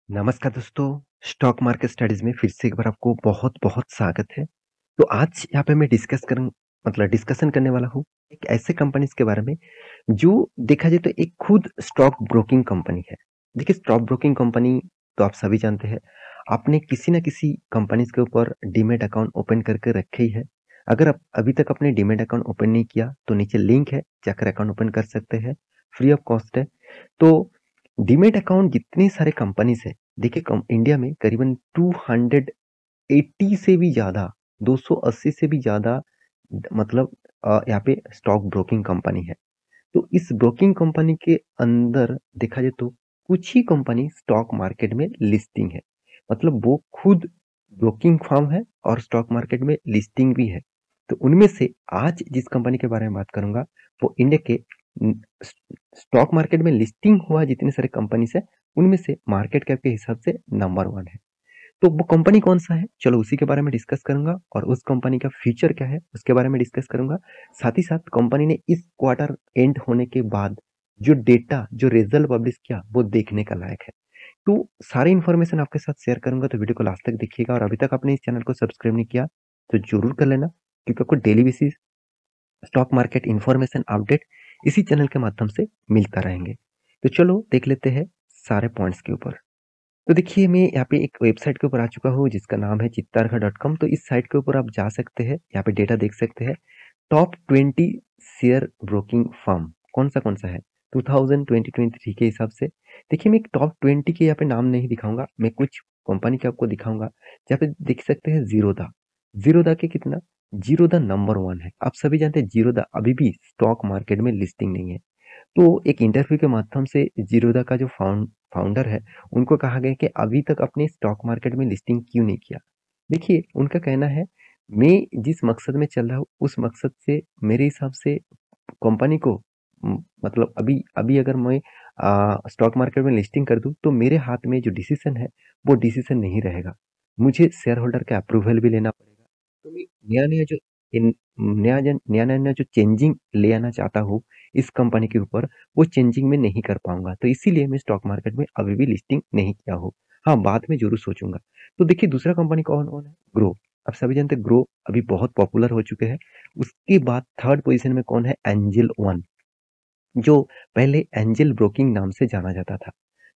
नमस्कार दोस्तों, stock market studies में फिर से एक बार आपको बहुत-बहुत स्वागत है। तो आज यहाँ पे मैं डिस्कशन करने वाला हूँ एक ऐसे कंपनीज़ के बारे में जो देखा जाए तो एक खुद स्टॉक ब्रोकिंग कंपनी है। देखिए स्टॉक ब्रोकिंग कंपनी तो आप सभी जानते हैं, आपने किसी न किसी कंपनीज़ के ऊपर डीमैट अकाउंट ओपन करके रखे ही है। अगर आप अभी तक आपने डीमैट अकाउंट ओपन नहीं किया तो नीचे लिंक है, जाकर अकाउंट ओपन कर सकते हैं, फ्री ऑफ कॉस्ट है। तो डीमैट अकाउंट जितनी सारे कंपनीज़ है, देखिए इंडिया में करीबन 280 से भी ज़्यादा 280 से भी ज़्यादा मतलब यहाँ पे स्टॉक ब्रोकिंग कंपनी है। तो इस ब्रोकिंग कंपनी के अंदर देखा जाए तो कुछ ही कंपनी स्टॉक मार्केट में लिस्टिंग है। मतलब वो खुद ब्रोकिंग फर्म है और स्टॉक मार्केट में लिस्टिंग भी है। तो उनमें से आज जिस कंपनी के बारे में बात करूंगा वो इंडिया के स्टॉक मार्केट में लिस्टिंग हुआ जितने सारे कंपनीज है उनमें से मार्केट कैप के हिसाब से नंबर 1 है। तो वो कंपनी कौन-सा है? चलो उसी के बारे में डिस्कस करूँगा और उस कंपनी का फ्यूचर क्या है, उसके बारे में डिस्कस करूँगा। साथ ही साथ कंपनी ने इस क्वार्टर एंड होने के बाद जो डेटा, जो रिज़ल्ट पब्लिश किया, वो देखने का लायक है। तो सारी इन्फॉर्मेशन आपके साथ शेयर करूँगा, तो वीडियो को लास्ट तक देखिएगा और अभी तक आपने इस चैनल को सब्सक्राइब नहीं किया, तो ज़रूर कर लेना क्योंकि आपको daily basis stock market information update इसी चैनल के माध्यम से मिलता रहेंगे। तो चलो देख लेते हैं सारे पॉइंट्स के ऊपर। तो देखिए मैं यहाँ पे एक वेबसाइट के ऊपर आ चुका हूँ जिसका नाम है चित्तारखा.com। तो इस साइट के ऊपर आप जा सकते हैं, यहाँ पे डेटा देख सकते हैं। टॉप 20 शेयर ब्रोकिंग फर्म कौन सा है 2023 के हिसाब से। देखिए मैं एक टॉप 20 के यहाँ पे नाम नहीं दिखाऊंगा, मैं कुछ कंपनी के आपको दिखाऊंगा। यहाँ पे देख सकते हैं जीरोधा। जीरोधा के कितना, जीरोधा नंबर 1 है। आप सभी जानते हैं जीरोधा अभी भी स्टॉक मार्केट में लिस्टिंग नहीं है। तो एक इंटरव्यू के माध्यम से जीरोधा का जो फाउंडर है, उनको कहा गया कि अभी तक अपने स्टॉक मार्केट में लिस्टिंग क्यों नहीं किया। देखिए उनका कहना है, मैं जिस मकसद में चल रहा हूँ उस मकसद से मेरे हिसाब से कंपनी को मतलब अभी अभी अगर मैं स्टॉक मार्केट में लिस्टिंग कर दूं तो मेरे हाथ में जो डिसीजन है वो डिसीजन नहीं रहेगा। मुझे शेयर होल्डर का अप्रूवल भी लेना पड़ेगा। तो मैं नया नया जो इन नया नया जो चेंजिंग ले आना चाहता हूँ इस कंपनी के ऊपर, वो चेंजिंग में नहीं कर पाऊंगा। तो इसीलिए मैं स्टॉक मार्केट में अभी भी लिस्टिंग नहीं किया हूँ। हाँ, बाद में जरूर सोचूंगा। तो देखिए दूसरा कंपनी कौन कौन है, ग्रो। आप सभी जानते हैं ग्रो अभी बहुत पॉपुलर हो चुके हैं। उसके बाद थर्ड पोजीशन में कौन है, एंजल वन, जो पहले एंजल ब्रोकिंग नाम से जाना जाता था।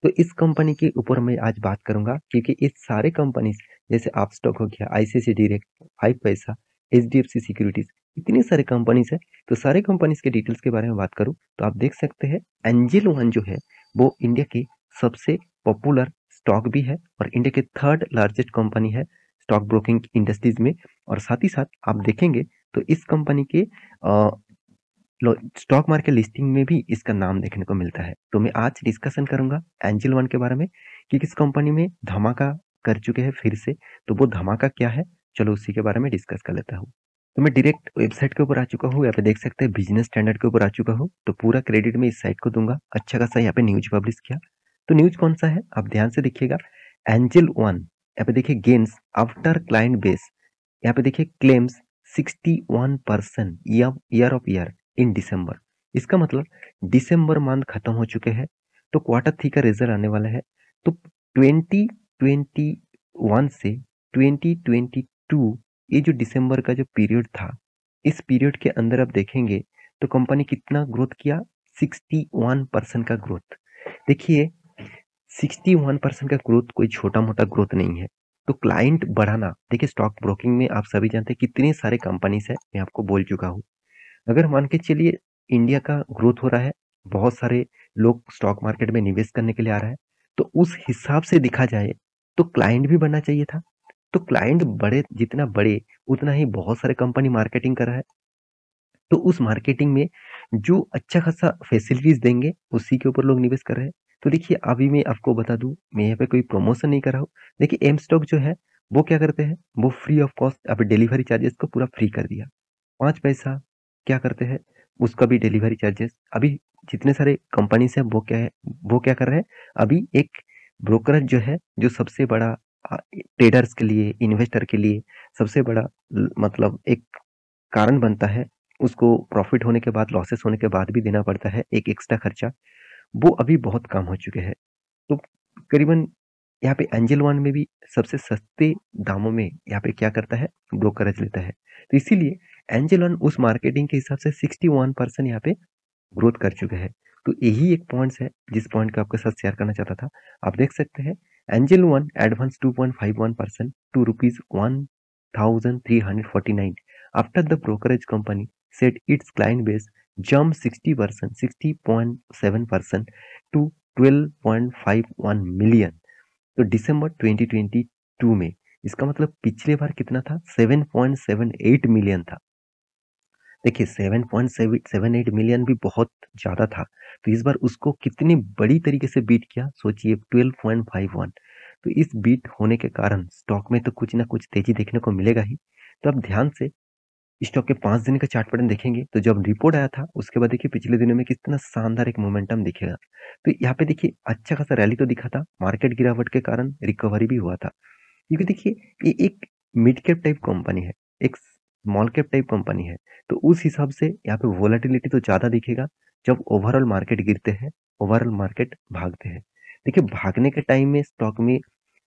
तो इस कंपनी के ऊपर मैं आज बात करूंगा क्योंकि इस सारे कंपनीज जैसे आप स्टॉक हो गया, आईसीआईसी डायरेक्ट, 5 पैसा, एचडीएफसी सिक्योरिटीज, इतनी सारे कंपनीज है। तो सारे कंपनीज के डिटेल्स के बारे में बात करूं तो आप देख सकते हैं एंजल वन जो है वो इंडिया की सबसे पॉपुलर स्टॉक भी है और इंडिया के थर्ड लार्जेस्ट कंपनी है स्टॉक ब्रोकिंग इंडस्ट्रीज में। और साथ ही साथ आप देखेंगे तो इस कंपनी के स्टॉक मार्केट लिस्टिंग में भी इसका नाम देखने को मिलता है। तो मैं आज डिस्कशन करूंगा एंजल वन के बारे में कि किस कंपनी में धमाका कर चुके हैं फिर से। तो वो धमाका क्या है, चलो उसी के बारे में डिस्कस कर लेता हूँ। तो मैं डायरेक्ट वेबसाइट के ऊपर आ चुका हूँ, यहाँ पे देख सकते हैं बिजनेस स्टैंडर्ड के ऊपर आ चुका हूँ। तो पूरा क्रेडिट मैं इस साइट को दूंगा। अच्छा खासा यहाँ पे न्यूज पब्लिश किया। तो न्यूज कौन सा है आप ध्यान से देखिएगा। एंजल वन, यहाँ पे देखिए गेन्स आफ्टर क्लाइंट बेस, यहाँ पे देखिए claims 61% year of year in December. इसका मतलब दिसंबर मंथ खत्म हो चुके हैं, तो क्वार्टर थ्री का रिजल्ट आने वाला है। तो 2021 से 2022 ये जो दिसंबर का जो पीरियड था, इस पीरियड के अंदर आप देखेंगे तो कंपनी कितना ग्रोथ किया, 61% का ग्रोथ। देखिए 61% का ग्रोथ कोई छोटा मोटा ग्रोथ नहीं है। तो क्लाइंट बढ़ाना, देखिए स्टॉक ब्रोकिंग में आप सभी जानते हैं कितने सारे कंपनीज है, मैं आपको बोल चुका हूँ। अगर मान के चलिए इंडिया का ग्रोथ हो रहा है, बहुत सारे लोग स्टॉक मार्केट में निवेश करने के लिए आ रहा है, तो उस हिसाब से देखा जाए तो क्लाइंट भी बढ़ना चाहिए था। तो क्लाइंट बड़े जितना बड़े उतना ही बहुत सारे कंपनी मार्केटिंग कर रहा है। तो उस मार्केटिंग में जो अच्छा खासा फैसिलिटीज देंगे उसी के ऊपर लोग निवेश कर रहे हैं। तो देखिए अभी मैं आपको बता दूं, मैं यहाँ पे कोई प्रमोशन नहीं कर रहा हूँ। देखिए एम स्टॉक जो है वो क्या करते हैं, वो फ्री ऑफ कॉस्ट अब डिलीवरी चार्जेस को पूरा फ्री कर दिया। 5 पैसा क्या करते हैं, उसका भी डिलीवरी चार्जेस अभी जितने सारे कंपनीज हैं वो क्या कर रहे हैं, अभी एक ब्रोकरेज जो है जो सबसे बड़ा ट्रेडर्स के लिए, इन्वेस्टर के लिए सबसे बड़ा मतलब एक कारण बनता है, उसको प्रॉफिट होने के बाद, लॉसेस होने के बाद भी देना पड़ता है एक एक्स्ट्रा खर्चा, वो अभी बहुत कम हो चुके हैं। तो करीबन यहाँ पे एंजल वन में भी सबसे सस्ते दामों में यहाँ पे क्या करता है, ब्रोकरेज लेता है। तो इसीलिए एंजल वन उस मार्केटिंग के हिसाब से 61% यहाँ पे ग्रोथ कर चुके हैं। तो यही एक पॉइंट्स है जिस पॉइंट को आपके साथ शेयर करना चाहता था। आप देख सकते हैं Angel One advance 2.51% to rupees 1349 after the brokerage company set its client base jump 60% to 12.51 million. तो दिसंबर 2022 में इसका मतलब पिछले बार कितना था, 7.78 मिलियन था। देखिए 7.78 मिलियन भी बहुत ज़्यादा था, तो इस बार उसको कितनी बड़ी तरीके से बीट किया सोचिए, 12.51। तो इस बीट होने के कारण स्टॉक में तो कुछ ना कुछ तेजी देखने को मिलेगा ही। तो आप ध्यान से स्टॉक के 5 दिन का चार्ट पैटर्न देखेंगे तो जब रिपोर्ट आया था उसके बाद देखिए पिछले दिनों में कितना शानदार एक मोमेंटम दिखेगा। तो यहाँ पे देखिए अच्छा खासा रैली तो दिखा था, मार्केट गिरावट के कारण रिकवरी भी हुआ था। क्योंकि देखिए ये एक मिड कैप टाइप कंपनी है, एक स्मॉल कैप टाइप कंपनी है, तो उस हिसाब से यहाँ पे वोलेटिलिटी तो ज़्यादा दिखेगा। जब ओवरऑल मार्केट गिरते हैं, ओवरऑल मार्केट भागते हैं। देखिए भागने के टाइम में स्टॉक में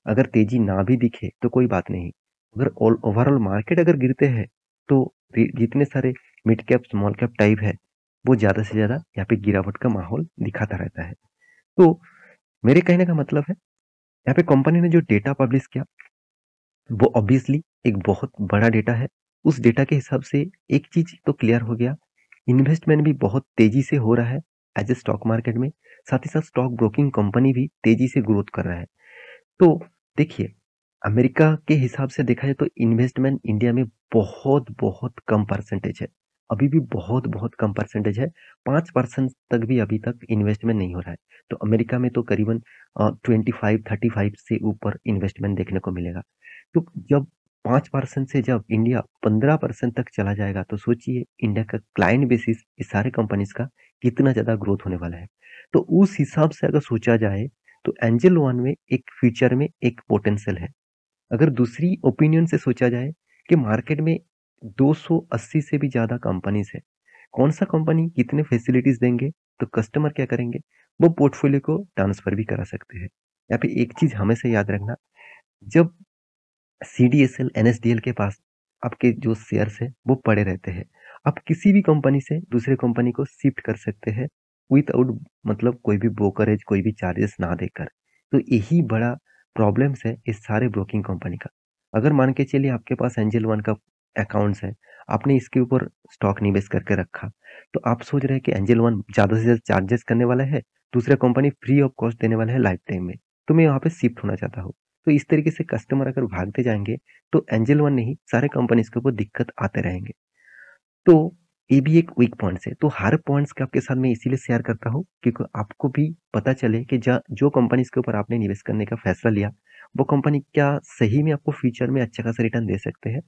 अगर तेजी ना भी दिखे तो कोई बात नहीं, अगर ओवरऑल मार्केट अगर गिरते हैं तो जितने सारे mid cap small cap type है वो ज़्यादा से ज़्यादा यहाँ पे गिरावट का माहौल दिखाता रहता है। तो मेरे कहने का मतलब है यहाँ पे कंपनी ने जो डेटा पब्लिश किया वो ऑब्वियसली एक बहुत बड़ा डेटा है। उस डेटा के हिसाब से एक चीज तो क्लियर हो गया, इन्वेस्टमेंट भी बहुत तेजी से हो रहा है एज ए स्टॉक मार्केट में। साथ ही साथ स्टॉक ब्रोकिंग कंपनी भी तेजी से ग्रोथ कर रहा है। तो देखिए अमेरिका के हिसाब से देखा जाए तो इन्वेस्टमेंट इंडिया में बहुत बहुत कम परसेंटेज है, अभी भी बहुत बहुत कम परसेंटेज है। 5% तक भी अभी तक इन्वेस्टमेंट नहीं हो रहा है। तो अमेरिका में तो करीबन 25-35 से ऊपर इन्वेस्टमेंट देखने को मिलेगा। तो जब 5% से जब इंडिया 15% तक चला जाएगा तो सोचिए इंडिया का क्लाइंट बेसिस इस सारे कंपनीज का कितना ज्यादा ग्रोथ होने वाला है। तो उस हिसाब से अगर सोचा जाए तो एंजल वन में एक फ्यूचर में एक पोटेंशियल है। अगर दूसरी ओपिनियन से सोचा जाए कि मार्केट में 280 से भी ज्यादा कंपनीज है, कौन सा कंपनी कितने फैसिलिटीज देंगे तो कस्टमर क्या करेंगे, वो पोर्टफोलियो को ट्रांसफर भी करा सकते हैं। यहाँ पे एक चीज हमेशा याद रखना, जब सीडीएसएल एनएसडीएल के पास आपके जो शेयर्स है वो पड़े रहते हैं, आप किसी भी कंपनी से दूसरे कंपनी को शिफ्ट कर सकते हैं विदाउट मतलब कोई भी ब्रोकरेज कोई भी चार्जेस ना देकर। तो यही बड़ा प्रॉब्लम्स है इस सारे ब्रोकिंग कंपनी का। अगर मान के चलिए आपके पास एंजल वन का अकाउंट्स है, आपने इसके ऊपर स्टॉक निवेश करके रखा, तो आप सोच रहे हैं कि एंजल वन ज्यादा से ज्यादा चार्जेस करने वाला है, दूसरा कंपनी फ्री ऑफ कॉस्ट देने वाला है लाइफ टाइम में, तो मैं यहाँ पे शिफ्ट होना चाहता हूँ। तो इस तरीके से कस्टमर अगर भागते जाएंगे तो एंजल वन नहीं सारे कंपनीज के ऊपर दिक्कत आते रहेंगे। तो ये भी एक वीक पॉइंट्स है। तो हर पॉइंट्स के आपके साथ मैं इसीलिए शेयर करता हूँ क्योंकि आपको भी पता चले कि जो कंपनीज के ऊपर आपने निवेश करने का फैसला लिया वो कंपनी क्या सही में आपको फ्यूचर में अच्छा खासा रिटर्न दे सकते हैं।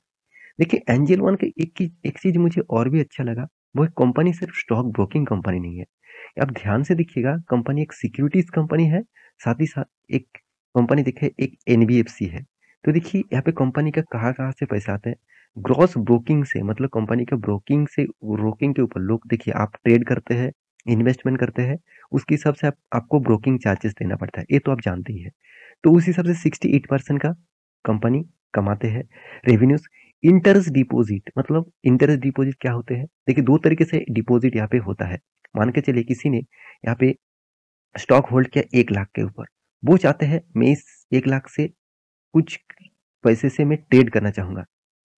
देखिए एंजल वन के एक चीज मुझे और भी अच्छा लगा, वो एक कंपनी सिर्फ स्टॉक ब्रोकिंग कंपनी नहीं है। आप ध्यान से देखिएगा कंपनी एक सिक्योरिटीज कंपनी है, साथ ही साथ एक कंपनी देखिए एक एनबीएफसी है। तो देखिए यहाँ पे कंपनी का कहाँ कहाँ से पैसा आता है, ग्रॉस ब्रोकिंग से, मतलब कंपनी का ब्रोकिंग के ऊपर लोग देखिए आप ट्रेड करते हैं, इन्वेस्टमेंट करते हैं, उसके हिसाब से आपको ब्रोकिंग चार्जेस देना पड़ता है, ये तो आप जानते ही है। तो उस हिसाब से 68% का कंपनी कमाते हैं रेवेन्यूज। इंटरेस्ट डिपॉजिट, मतलब इंटरेस्ट डिपॉजिट क्या होते हैं, देखिए दो तरीके से डिपॉजिट यहाँ पे होता है। मान के चलिए किसी ने यहाँ पे स्टॉक होल्ड किया 1 लाख के ऊपर, वो चाहते हैं मैं इस 1 लाख से कुछ पैसे से मैं ट्रेड करना चाहूंगा।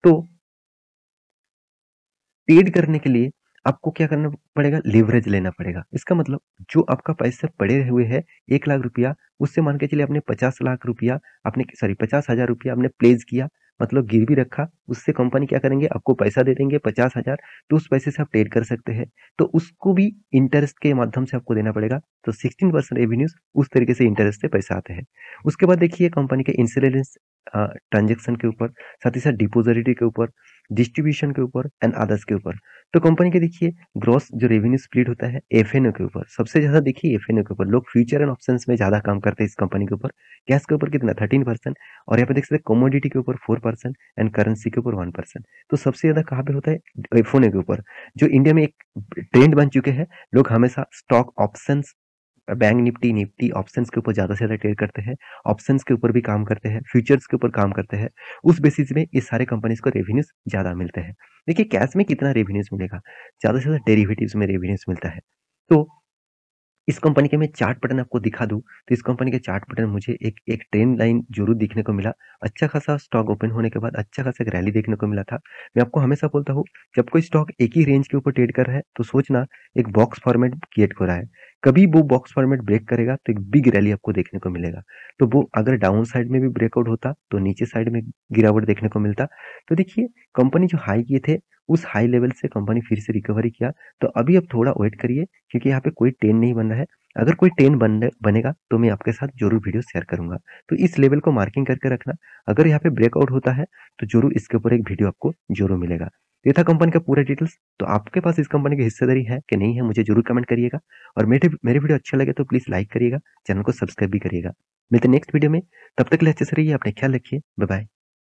तो ट्रेड करने के लिए आपको क्या करना पड़ेगा, लेवरेज लेना पड़ेगा। इसका मतलब जो आपका पैसे पड़े हुए है 1 लाख रुपया, उससे मान के चलिए आपने 50 लाख रुपया, आपने सॉरी 50 हजार रुपया आपने प्लेस किया, मतलब गिरवी रखा, उससे कंपनी क्या करेंगे आपको पैसा दे देंगे 50 हजार। तो उस पैसे से आप ट्रेड कर सकते हैं, तो उसको भी इंटरेस्ट के माध्यम से आपको देना पड़ेगा। तो 16% रेवेन्यूज उस तरीके से इंटरेस्ट से पैसा आते हैं। उसके बाद देखिए कंपनी के इंश्योरेंस ट्रांजेक्शन के ऊपर, साथ ही साथ डिपोजिटरी के ऊपर, डिस्ट्रीब्यूशन के ऊपर एंड अदर्स के ऊपर। तो कंपनी के देखिए ग्रॉस जो रेवेन्यू स्प्लिट होता है एफएनओ के ऊपर, सबसे ज्यादा देखिए एफएनओ के ऊपर लोग फ्यूचर एंड ऑप्शंस में ज्यादा काम करते हैं इस कंपनी के ऊपर। कैश के ऊपर कितना 13%, और यहाँ पे देख सकते हैं कमोडिटी के ऊपर 4% एंड करेंसी के ऊपर 1%। तो सबसे ज्यादा कहाँ पे होता है, एफओनओ के ऊपर, जो इंडिया में एक ट्रेंड बन चुके हैं। लोग हमेशा stock options bank Nifty options के ऊपर ज़्यादा से ज़्यादा ट्रेड करते हैं, ऑप्शंस के ऊपर भी काम करते हैं, फ्यूचर्स के ऊपर काम करते हैं। उस बेसिस में इस सारे कंपनीज़ को रेवेन्यूज़ ज़्यादा मिलते हैं। देखिए कैश में कितना रेवेन्यूज़ मिलेगा? ज़्यादा से ज़्यादा डेरिवेटिव्स में रेवेन्यूज़ मिलता है। तो इस कंपनी के मैं चार्ट पैटर्न आपको दिखा दूँ, तो इस कंपनी के चार्ट पैटर्न मुझे एक एक ट्रेंड लाइन ज़रूर दिखने को मिला। अच्छा खासा स्टॉक ओपन होने के बाद अच्छा खासा एक रैली देखने को मिला था। मैं आपको हमेशा बोलता हूँ, जब कोई स्टॉक एक ही रेंज के ऊपर ट्रेड कर रहा है, तो सोचना एक बॉक्स फॉर्मेट क्रिएट हो रहा है। कभी वो बॉक्स फॉर्मेट ब्रेक करेगा, तो एक बिग रैली आपको देखने को मिलेगा। तो वो अगर डाउन साइड में भी ब्रेकआउट होता, तो नीचे साइड में गिरावट देखने को मिलता। तो देखिए, कंपनी जो हाई किए थे, उस हाई लेवल से कंपनी फिर से रिकवरी किया। तो अभी आप थोड़ा वेट करिए, क्योंकि यहाँ पे कोई ट्रेंड नहीं बन रहा है। अगर कोई ट्रेंड बनेगा तो मैं आपके साथ ज़रूर वीडियो शेयर करूँगा। तो इस लेवल को मार्किंग करके रखना, अगर यहाँ पे ब्रेकआउट होता है तो ज़रूर इसके ऊपर एक वीडियो आपको ज़रूर मिलेगा। ये था कंपनी का पूरा डिटेल्स। तो आपके पास इस कंपनी की हिस्सेदारी है कि नहीं है, मुझे ज़रूर कमेंट करिएगा। और मेरे मेरे वीडियो अच्छे लगे तो प्लीज़ लाइक करिएगा, चैनल को सब्सक्राइब भी करिएगा। मिलते हैं नेक्स्ट वीडियो में, तब तक के लिए अच्छे से रहिए, अपना ख्याल रखिए। Bye bye.